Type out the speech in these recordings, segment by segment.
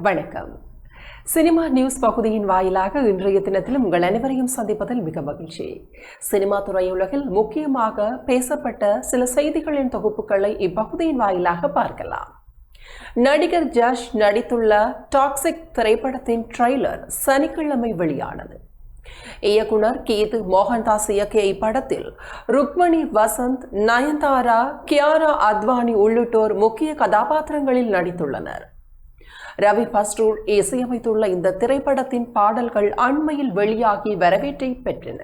வணக்கம். Cinema news பகுதியின் வாயிலாக இன்றைய தினத்திலும் உங்கள் அனைவரையும் சந்திப்பதில் மிக மகிழ்ச்சி. சினிமா துறையுலகில் முக்கியமாக பேசப்பட்ட சில செய்திகளின் தொகுப்புகளை இப்பகுதியின் வாயிலாக பார்க்கலாம். நடிகர் ஜஷ் நடித்துள்ள டாக்ஸிக் திரைப்படத்தின் ட்ரெய்லர் சனிக்கிழமை வெளியானது. இயக்குனர் கீது மோகன்தாஸ் இயக்கிய இப்படத்தில் ருக்மணி வசந்த், நயன்தாரா, கியாரா அத்வானி உள்ளிட்டோர் முக்கிய கதாபாத்திரங்களில் நடித்துள்ளனர். ரவி பஸ்ரூர் இசையமைத்துள்ள இந்த திரைப்படத்தின் பாடல்கள் அண்மையில் வெளியாகி வரவேற்பை பெற்றன.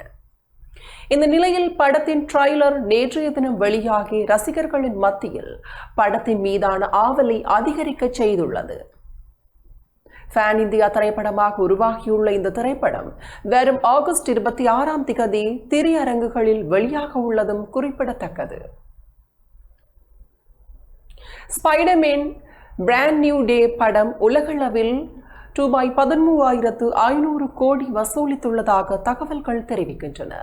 இந்த நிலையில் படத்தின் ட்ரெய்லர் நேற்றைய தினம் வெளியாகி ரசிகர்களின் மத்தியில் படத்தின் மீதான ஆவலை அதிகரிக்க செய்துள்ளது. ஃபேன் இந்தியா திரைப்படமாக உருவாகியுள்ள இந்த திரைப்படம் வரும் ஆகஸ்ட் 26 திரையரங்குகளில் வெளியாக உள்ளதும் குறிப்பிடத்தக்கது. ஸ்பைடர்மேன் பிராண்ட் நியூ டே படம் உலகளவில் ரூபாய் 13,500 கோடி வசூலித்துள்ளதாக தகவல்கள் தெரிவிக்கின்றன.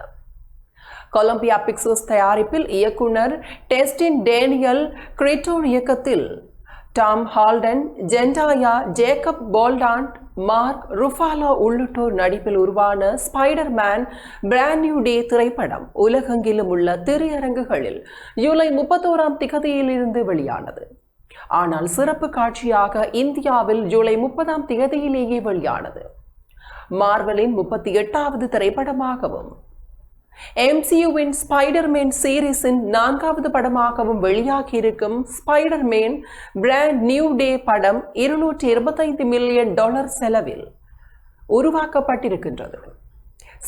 கொலம்பியா பிக்சர்ஸ் தயாரிப்பில் இயக்குனர் டெஸ்டின் டேனியல் கிரிட்டோர் இயக்கத்தில் டாம் ஹால்டன், ஜெண்டாயா, ஜேக்கப் போல்டாண்ட், மார்க் ருஃபாலோ உள்ளிட்டோர் நடிப்பில் உருவான ஸ்பைடர்மேன் பிராண்ட் நியூ டே திரைப்படம் உலகெங்கிலும் உள்ள திரையரங்குகளில் ஜூலை 31 வெளியானது. ஆனால் சிறப்பு காட்சியாக இந்தியாவில் ஜூலை 30 வெளியானது. மார்வலின் 38வது திரைப்படமாகவும் MCUவின் ஸ்பைடர்மேன் சீரீஸின் 4வது படமாகவும் வெளியாகியிருக்கும் ஸ்பைடர்மேன் பிராண்ட் நியூ டே படம் $225 மில்லியன் செலவில் உருவாக்கப்பட்டிருக்கின்றது.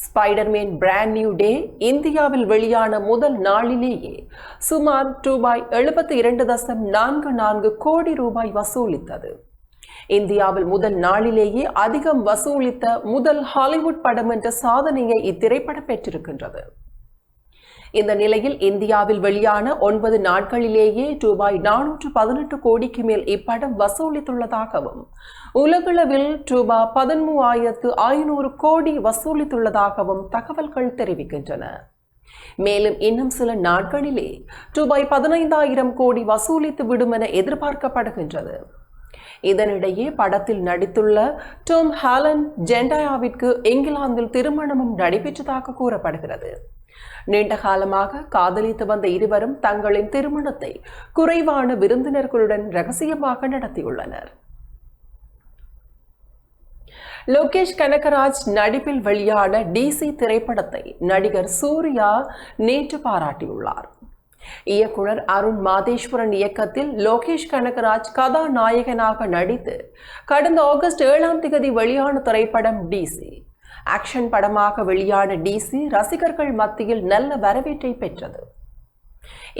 ஸ்பைடர்மேன் பிராண்ட் நியூ டே இந்தியாவில் வெளியான முதல் நாளிலேயே சுமார் ரூபாய் 72.44 கோடி வசூலித்தது. இந்தியாவில் முதல் நாளிலேயே அதிகம் வசூலித்த முதல் ஹாலிவுட் படம் என்ற சாதனையை இத்திரைப்படம் பெற்றிருக்கின்றது. இந்த நிலையில் இந்தியாவில் வெளியான 9 நாட்களிலேயே ரூபாய் 418 கோடிக்கு மேல் இப்படம் வசூலித்துள்ளதாகவும் உலகளவில் ரூபாய் 13,500 கோடி வசூலித்துள்ளதாகவும் தகவல்கள் தெரிவிக்கின்றன. மேலும் இன்னும் சில நாட்களிலே ரூபாய் 15,000 கோடி வசூலித்து விடும் என எதிர்பார்க்கப்படுகின்றது. இதனிடையே படத்தில் நடித்துள்ள டாம் ஹாலண்ட் ஜெண்டாயாவிற்கு இங்கிலாந்தில் திருமணமும் நடைபெற்றதாக கூறப்படுகிறது. நீண்ட காலமாக காதலித்து வந்த இருவரும் தங்களின் திருமணத்தை குறைவான விருந்தினர்களுடன் ரகசியமாக நடத்தியுள்ளனர். லோகேஷ் கனகராஜ் நடிப்பில் வெளியான DC திரைப்படத்தை நடிகர் சூர்யா நேற்று பாராட்டியுள்ளார். இயக்குனர் அருண் மாதேஸ்வரன் இயக்கத்தில் லோகேஷ் கனகராஜ் கதாநாயகனாக நடித்து கடந்த ஆகஸ்ட் 7 வெளியான திரைப்படம் DC. ஆக்ஷன் படமாக வெளியான DC ரசிகர்கள் மத்தியில் நல்ல வரவேற்பை பெற்றது.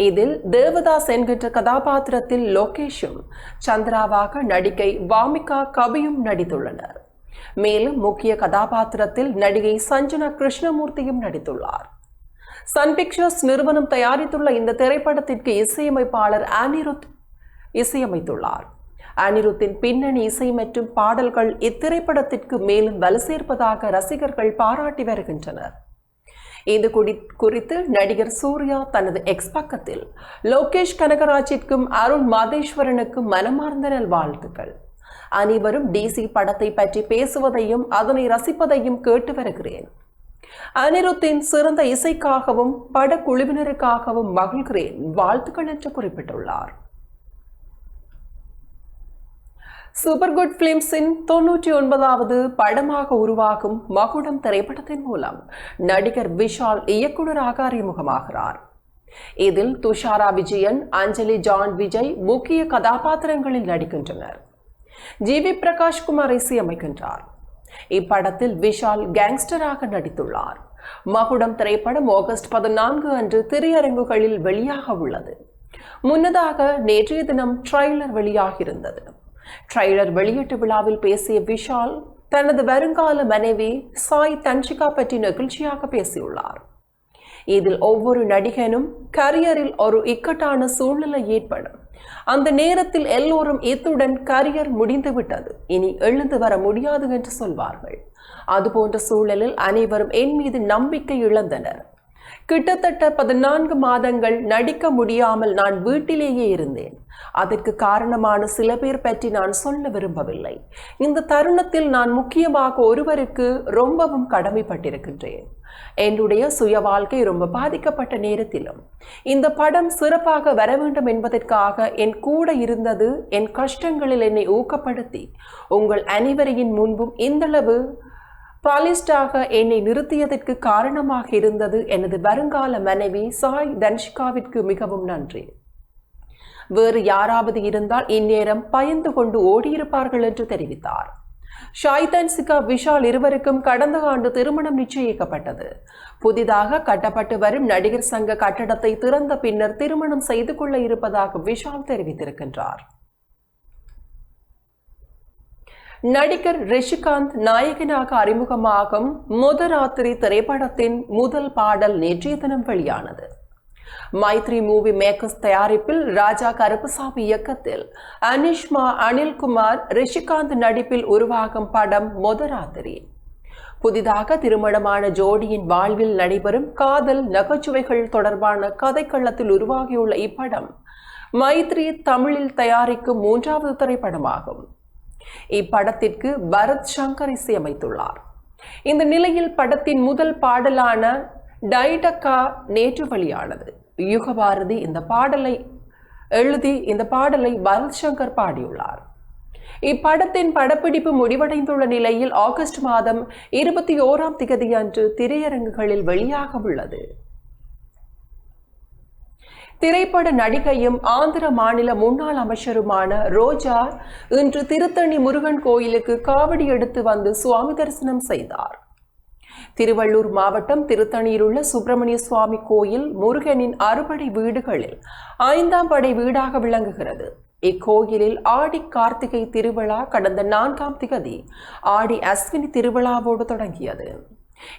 இதில் தேவதாஸ் என்கின்ற கதாபாத்திரத்தில் லோகேஷும் சந்திராவாக நடிகை வாமிகா கபியும் நடித்துள்ளனர். மேலும் முக்கிய கதாபாத்திரத்தில் நடிகை சஞ்சனா கிருஷ்ணமூர்த்தியும் நடித்துள்ளார். சன் பிக்சர்ஸ் நிறுவனம் தயாரித்துள்ள இந்த திரைப்படத்திற்கு இசையமைப்பாளர் அனிருத் இசையமைத்துள்ளார். அனிருத்தின் பின்னணி இசை மற்றும் பாடல்கள் இத்திரைப்படத்திற்கு மேலும் வலு சேர்ப்பதாக ரசிகர்கள் பாராட்டி வருகின்றனர். இது குறித்து நடிகர் சூர்யா தனது எக்ஸ் பக்கத்தில் லோகேஷ் கனகராஜிற்கும் அருண் மாதேஸ்வரனுக்கும் மனமார்ந்த நல்வாழ்த்துக்கள். அனைவரும் DC படத்தை பற்றி பேசுவதையும் அதனை ரசிப்பதையும் கேட்டு வருகிறேன். அனிருத்தின் சிறந்த இசைக்காகவும் படக்குழுவினருக்காகவும் மகிழ்கிறேன், வாழ்த்துக்கள் என்று குறிப்பிட்டுள்ளார். சூப்பர் குட் பிலிம்ஸின் 99வது படமாக உருவாகும் மகுடம் திரைப்படத்தின் மூலம் நடிகர் விஷால் இயக்குநராக அறிமுகமாகிறார். இதில் துஷாரா விஜயன், அஞ்சலி ஜான் விஜய் முக்கிய கதாபாத்திரங்களில் நடிக்கின்றனர். GV பிரகாஷ் குமார் இசையமைக்கின்றார். இப்படத்தில் விஷால் கேங்ஸ்டராக நடித்துள்ளார். மகுடம் திரைப்படம் ஆகஸ்ட் 14 அன்று திரையரங்குகளில் வெளியாக உள்ளது. முன்னதாக நேற்றைய தினம் ட்ரெய்லர் வெளியாகியிருந்தது. ட்ரெய்லர் வெளியீட்டு விழாவில் பேசிய விஷால் தனது வருங்கால மனைவி சாய் தன்ஷிகா பற்றி நெகிழ்ச்சியாக பேசியுள்ளார். இதில் ஒவ்வொரு நடிகனும் கரியரில் ஒரு இக்கட்டான சூழ்நிலை ஏற்படும். அந்த நேரத்தில் எல்லோரும் இத்துடன் கரியர் முடிந்துவிட்டது, இனி எழுந்து வர முடியாது என்று சொல்வார்கள். அதுபோன்ற சூழலில் அனைவரும் என் மீது நம்பிக்கை இழந்தனர். கிட்டத்தட்ட 14 மாதங்கள் நடிக்க முடியாமல் நான் வீட்டிலேயே இருந்தேன். அதற்கு காரணமான சில பேர் பற்றி நான் சொல்ல விரும்பவில்லை. இந்த தருணத்தில் நான் முக்கியமாக ஒருவருக்கு ரொம்பவும் கடமைப்பட்டிருக்கின்றேன். என்னுடைய சுய வாழ்க்கை ரொம்ப பாதிக்கப்பட்ட நேரத்திலும் இந்த படம் சிறப்பாக வர வேண்டும் என்பதற்காக என் கூட இருந்தது, என் கஷ்டங்களில் என்னை ஊக்கப்படுத்தி உங்கள் அனைவரையின் முன்பும் இந்தளவு பாலிஸ்டாக என்னை நிறுத்தியதற்கு காரணமாக இருந்தது எனது வருங்கால மனைவி சாய் தன்ஷிகாவிற்கு மிகவும் நன்றி. வேறு யாராவது இருந்தால் இந்நேரம் பயந்து கொண்டு ஓடியிருப்பார்கள் என்று தெரிவித்தார். ஷாய் தன்ஷிகா விஷால் இருவருக்கும் கடந்த ஆண்டு திருமணம் நிச்சயிக்கப்பட்டது. புதிதாக கட்டப்பட்டு வரும் நடிகர் சங்க கட்டடத்தை திறந்த பின்னர் திருமணம் செய்து கொள்ள இருப்பதாக விஷால் தெரிவித்திருக்கின்றார். நடிகர் ரிஷிகாந்த் நாயகனாக அறிமுகமாகும் முதராத்திரி திரைப்படத்தின் முதல் பாடல் நேற்றைய தினம் வெளியானது. மைத்ரி மூவி மேக்கர்ஸ் தயாரிப்பில் ராஜா கருப்பசாமி இயக்கத்தில் அனிஷ்மா அனில்குமார் ரிஷிகாந்த் நடிப்பில் உருவாகும் படம் முதராத்திரி. புதிதாக திருமணமான ஜோடியின் வாழ்வில் நடைபெறும் காதல் நகைச்சுவைகள் தொடர்பான கதைக்களத்தில் உருவாகியுள்ள இப்படம் மைத்ரி தமிழில் தயாரிக்கும் 3வது திரைப்படமாகும். இப்படத்திற்கு பரத் சங்கர் இசையமைத்துள்ளார். இந்த நிலையில் படத்தின் முதல் பாடலான டைடக்கா நேற்று வெளியானது. யுகபாரதி இந்த பாடலை எழுதி இந்த பாடலை பரத் சங்கர் பாடியுள்ளார். இப்படத்தின் படப்பிடிப்பு முடிவடைந்துள்ள நிலையில் ஆகஸ்ட் மாதம் 21ஆம் தேதி அன்று திரையரங்குகளில் வெளியாக உள்ளது. திரைப்பட நடிகையும் ஆந்திர மாநில முன்னாள் அமைச்சருமான ரோஜா இன்று திருத்தணி முருகன் கோயிலுக்கு காவடி எடுத்து வந்து சுவாமி தரிசனம் செய்தார். திருவள்ளூர் மாவட்டம் திருத்தணியில் உள்ள சுப்பிரமணிய சுவாமி கோயில் முருகனின் அறுபடை வீடுகளில் 5ஆம் படை வீடாக விளங்குகிறது. இக்கோயிலில் ஆடி கார்த்திகை திருவிழா கடந்த 4ஆம் தேதி ஆடி அஸ்வினி திருவிழாவோடு தொடங்கியது.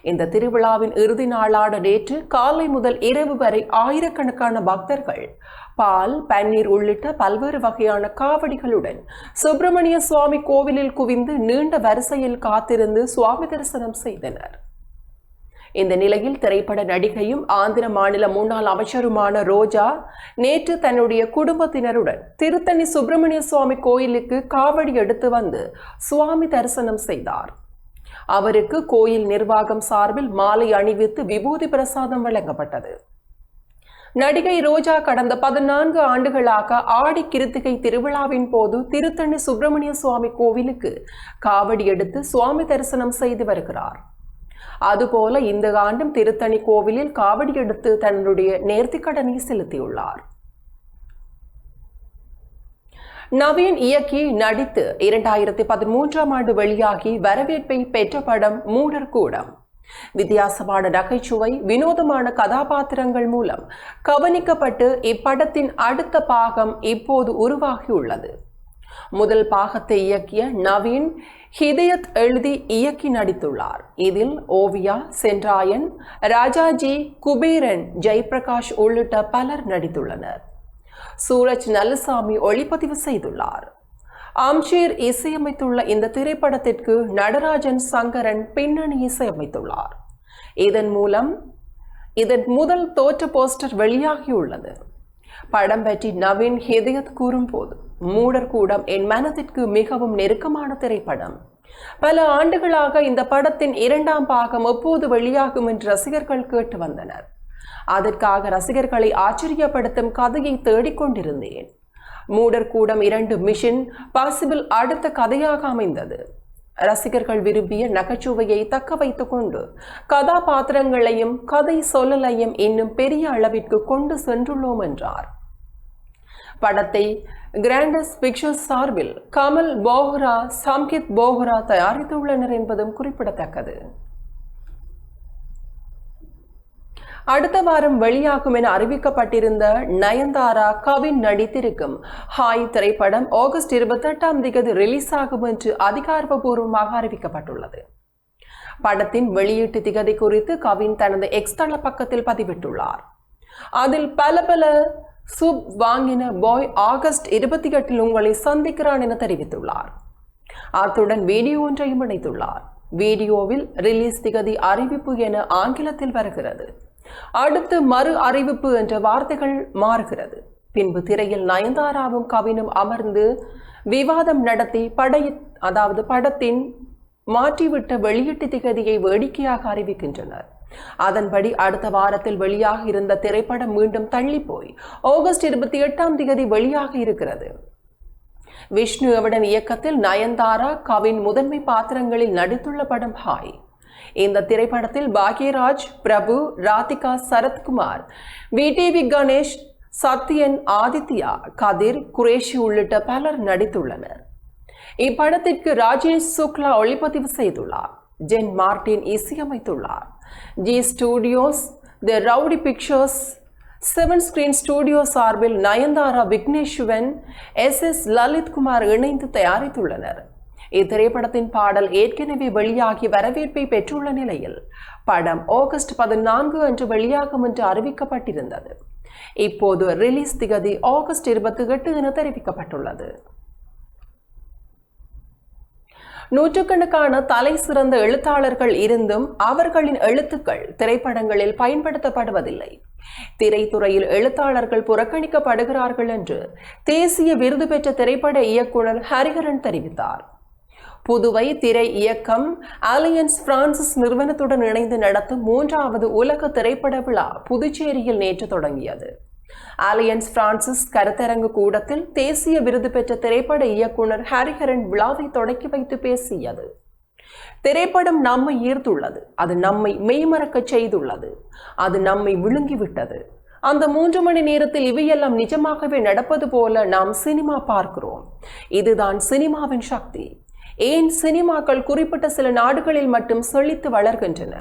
இந்த திருவிழாவின் இறுதி நாளான நேற்று காலை முதல் இரவு வரை ஆயிரக்கணக்கான பக்தர்கள் பால், பன்னீர் உள்ளிட்ட பல்வேறு வகையான காவடிகளுடன் சுப்பிரமணிய சுவாமி கோவிலில் குவிந்து நீண்ட வரிசையில் காத்திருந்து சுவாமி தரிசனம் செய்தனர். இந்த நிலையில் திரைப்பட நடிகையும் ஆந்திர மாநில முன்னாள் அமைச்சருமான ரோஜா நேற்று தன்னுடைய குடும்பத்தினருடன் திருத்தணி சுப்பிரமணிய சுவாமி கோயிலுக்கு காவடி எடுத்து வந்து சுவாமி தரிசனம் செய்தார். அவருக்கு கோயில் நிர்வாகம் சார்பில் மாலை அணிவித்து விபூதி பிரசாதம் வழங்கப்பட்டது. நடிகை ரோஜா கடந்த 14 ஆண்டுகளாக ஆடி கிருத்திகை திருவிழாவின் போது திருத்தணி சுப்பிரமணிய சுவாமி கோவிலுக்கு காவடி எடுத்து சுவாமி தரிசனம் செய்து வருகிறார். அதுபோல இந்த ஆண்டும் திருத்தணி கோவிலில் காவடி எடுத்து தன்னுடைய நேர்த்திக்கடனை செலுத்தியுள்ளார். நவீன் இயக்கி நடித்து 2013ஆம் ஆண்டு வெளியாகி வரவேற்பை பெற்ற படம் மூடர்கூடம். வித்தியாசமான நகைச்சுவை, வினோதமான கதாபாத்திரங்கள் மூலம் கவனிக்கப்பட்டு இப்படத்தின் அடுத்த பாகம் இப்போது உருவாகியுள்ளது. முதல் பாகத்தை இயக்கிய நவீன் ஹிதயத் எழுதி இயக்கி நடித்துள்ளார். இதில் ஓவியா, சென்றாயன், ராஜாஜி, குபேரன், ஜெயபிரகாஷ் உள்ளிட்ட பலர் நடித்துள்ளனர். சூரஜ் நல்லசாமி ஒளிப்பதிவு செய்துள்ளார். அம்ஷீர் இசையமைத்துள்ள இந்த திரைப்படத்திற்கு நடராஜன் சங்கரன் பின்னணி இசையமைத்துள்ளார். இதன் முதல் தோற்ற போஸ்டர் வெளியாகியுள்ளது. படம் பற்றி நவீன் ஹிதயத் கூறும்போது, மூடர்கூடம் என் மனதிற்கு மிகவும் நெருக்கமான திரைப்படம். பல ஆண்டுகளாக இந்த படத்தின் 2ஆம் பாகம் எப்போது வெளியாகும் என்று ரசிகர்கள் கேட்டு வந்தனர். அதற்காக ரசிகர்களை ஆச்சரியப்படுத்தும் கதையை தேடிக்கொண்டிருந்தேன். மூடர்கூடம் 2 மிஷன் பாசிபிள் அடுத்த கதையாக அமைந்தது. ரசிகர்கள் விரும்பிய நகைச்சுவையை தக்க வைத்துக் கொண்டு கதாபாத்திரங்களையும் கதை சொல்லலையும் இன்னும் பெரிய அளவிற்கு கொண்டு சென்றுள்ளோம் என்றார். படத்தை கிராண்டஸ் பிக்சர்ஸ் சார்பில் கமல் போஹ்ரா, சம்கித் போஹ்ரா தயாரித்துள்ளனர் என்பதும் குறிப்பிடத்தக்கது. அடுத்த வாரம் வெளியாகும் என அறிவிக்கப்பட்டிருந்த நயன்தாரா, கவின் நடித்திருக்கும் ஹாய் திரைப்படம் ஆகஸ்ட் 28ஆம் தேதி ரிலீஸ் ஆகும் என்று அதிகாரப்பூர்வமாக அறிவிக்கப்பட்டுள்ளது. படத்தின் வெளியீட்டு திகதி குறித்து கவின் தனது எக்ஸ் தள பக்கத்தில் பதிவிட்டுள்ளார். அதில் பல சூப் வாங்கின பாய் ஆகஸ்ட் 28 உங்களை சந்திக்கிறான் என தெரிவித்துள்ளார். அத்துடன் வீடியோ ஒன்றையும் இணைத்துள்ளார். வீடியோவில் ரிலீஸ் திகதி அறிவிப்பு என ஆங்கிலத்தில் வருகிறது. அடுத்து மறு அறிவிப்பு என்ற வார்த்தைகள் மாறுகிறது. பின்பு திரையில் நயன்தாராவும் கவினும் அமர்ந்து விவாதம் நடத்தி படத்தின் மாற்றிவிட்ட வெளியீட்டு திகதியை வேடிக்கையாக அறிவிக்கின்றனர். அதன்படி அடுத்த வாரத்தில் வெளியாக இருந்த திரைப்படம் மீண்டும் தள்ளி போய் ஆகஸ்ட் 28ஆம் தேதி வெளியாக இருக்கிறது. விஷ்ணு அவடன் இயக்கத்தில் நயன்தாரா கவின் முதன்மை பாத்திரங்களில் நடித்துள்ள படம் ஹாய். இந்த திரைப்படத்தில் பாக்யராஜ், பிரபு, ராதிகா, சரத்குமார், விடிவி கணேஷ், சத்யன், ஆதித்யா, கதிர், குரேஷி உள்ளிட்ட பலர் நடித்துள்ளனர். இப்படத்திற்கு ராஜேஷ் சுக்லா ஒளிப்பதிவு செய்துள்ளார். ஜென் மார்டின் இசையமைத்துள்ளார். ஜி ஸ்டுடியோஸ், தி ரவுடி பிக்சர்ஸ், 7 ஸ்கிரீன் ஸ்டுடியோ சார்பில் நயன்தாரா, விக்னேஸ்வன், எஸ் லலித்குமார் இணைந்து தயாரித்துள்ளனர். இத்திரைப்படத்தின் பாடல் ஏற்கனவே வெளியாகி வரவேற்பை பெற்றுள்ள நிலையில் படம் ஆகஸ்ட் 14 அன்று வெளியாகும் என்று அறிவிக்கப்பட்டிருந்தது. இப்போது ரிலீஸ் திகதி ஆகஸ்ட் 28 என தெரிவிக்கப்பட்டுள்ளது. நூற்றுக்கணக்கான தலை சிறந்த எழுத்தாளர்கள் இருந்தும் அவர்களின் எழுத்துக்கள் திரைப்படங்களில் பயன்படுத்தப்படுவதில்லை. திரைத்துறையில் எழுத்தாளர்கள் புறக்கணிக்கப்படுகிறார்கள் என்று தேசிய விருது பெற்ற திரைப்பட இயக்குனர் ஹரிஹரன் தெரிவித்தார். புதுவை திரை இயக்கம் அலையன்ஸ் பிரான்சிஸ் நிறுவனத்துடன் இணைந்து நடத்தும் 3வது உலக திரைப்பட விழா புதுச்சேரியில் நேற்று தொடங்கியது. அலையன்ஸ் பிரான்சிஸ் கருத்தரங்கு கூடத்தில் தேசிய விருது பெற்ற திரைப்பட இயக்குனர் ஹரிஹரன் விழாவை தொடக்கி வைத்து பேசியது. திரைப்படம் நம்மை ஈர்த்துள்ளது, அது நம்மை மெய்மறக்க செய்துள்ளது, அது நம்மை விழுங்கிவிட்டது. அந்த 3 மணி நேரத்தில் இவையெல்லாம் நிஜமாகவே நடப்பது போல நாம் சினிமா பார்க்கிறோம். இதுதான் சினிமாவின் சக்தி. ஏன் சினிமாக்கள் குறிப்பிட்ட சில நாடுகளில் மட்டும் செழித்து வளர்கின்றன?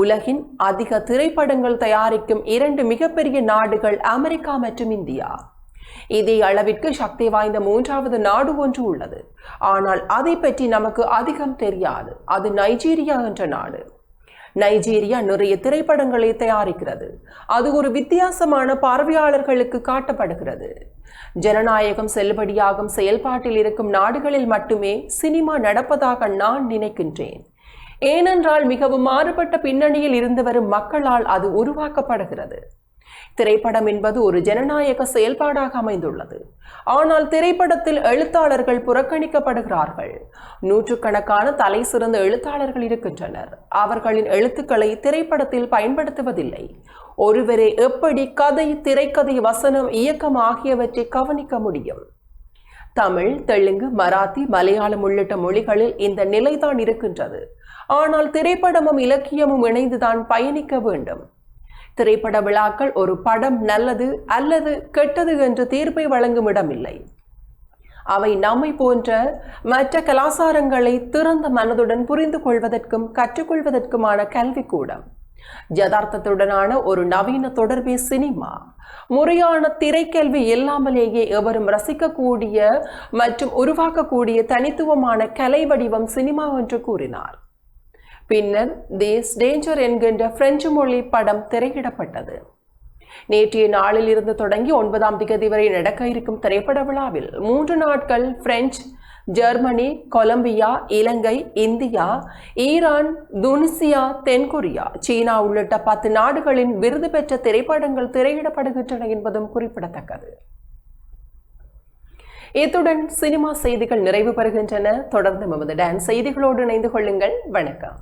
உலகின் அதிக திரைப்படங்கள் தயாரிக்கும் 2 மிகப்பெரிய நாடுகள் அமெரிக்கா மற்றும் இந்தியா. இதே அளவிற்கு சக்தி வாய்ந்த 3வது நாடு ஒன்று உள்ளது. ஆனால் அதை பற்றி நமக்கு அதிகம் தெரியாது. அது நைஜீரியா என்ற நாடு. நைஜீரியா நிறைய திரைப்படங்களை தயாரிக்கிறது. அது ஒரு வித்தியாசமான பார்வையாளர்களுக்கு காட்டப்படுகிறது. ஜனநாயகம் செல்லுபடியாகும் செயல்பாட்டில் இருக்கும் நாடுகளில் மட்டுமே சினிமா நடப்பதாக நான் நினைக்கின்றேன். ஏனென்றால் மிகவும் மாறுபட்ட பின்னணியில் இருந்து வரும் மக்களால் அது உருவாக்கப்படுகிறது. திரைப்படம் என்பது ஒரு ஜனநாயக செயல்பாடாக அமைந்துள்ளது. ஆனால் திரைப்படத்தில் எழுத்தாளர்கள் புறக்கணிக்கப்படுகிறார்கள். நூற்றுக்கணக்கான தலை சிறந்த எழுத்தாளர்கள் இருக்கின்றனர். அவர்களின் எழுத்துக்களை திரைப்படத்தில் பயன்படுத்துவதில்லை. ஒருவரே எப்படி கதை, திரைக்கதை, வசனம், இயக்கம் ஆகியவற்றை கவனிக்க முடியும்? தமிழ், தெலுங்கு, மராத்தி, மலையாளம் உள்ளிட்ட மொழிகளில் இந்த நிலைதான் இருக்கின்றது. ஆனால் திரைப்படமும் இலக்கியமும் இணைந்துதான் பயணிக்க வேண்டும். திரைப்பட விழாக்கள் ஒரு படம் நல்லது அல்லது கெட்டது என்று தீர்ப்பை வழங்கும் இடமில்லை. அவை நம்மை போன்ற மற்ற கலாச்சாரங்களை திறந்த மனதுடன் புரிந்து கொள்வதற்கும் கற்றுக்கொள்வதற்குமான கல்விக்கூடம். யதார்த்தத்துடனான ஒரு நவீன தொடர்பே சினிமா. முறையான திரைக்கல்வி இல்லாமலேயே எவரும் ரசிக்கக்கூடிய மற்றும் உருவாக்கக்கூடிய தனித்துவமான கலை வடிவம் சினிமா என்று கூறினார். பின்னர் திஸ் டேஞ்சர் என்கின்ற பிரெஞ்சு மொழி படம் திரையிடப்பட்டது. நேற்றைய நாளில் இருந்து தொடங்கி 9ஆம் தேதி வரை நடக்க இருக்கும் திரைப்பட விழாவில் 3 நாட்கள் பிரெஞ்சு, ஜெர்மனி, கொலம்பியா, இலங்கை, இந்தியா, ஈரான், துனிசியா, தென்கொரியா, சீனா உள்ளிட்ட 10 நாடுகளின் விருது பெற்ற திரைப்படங்கள் திரையிடப்படுகின்றன என்பதும் குறிப்பிடத்தக்கது. இத்துடன் சினிமா செய்திகள் நிறைவு பெறுகின்றன. தொடர்ந்து நமது டான்ஸ் செய்திகளோடு இணைந்து கொள்ளுங்கள். வணக்கம்.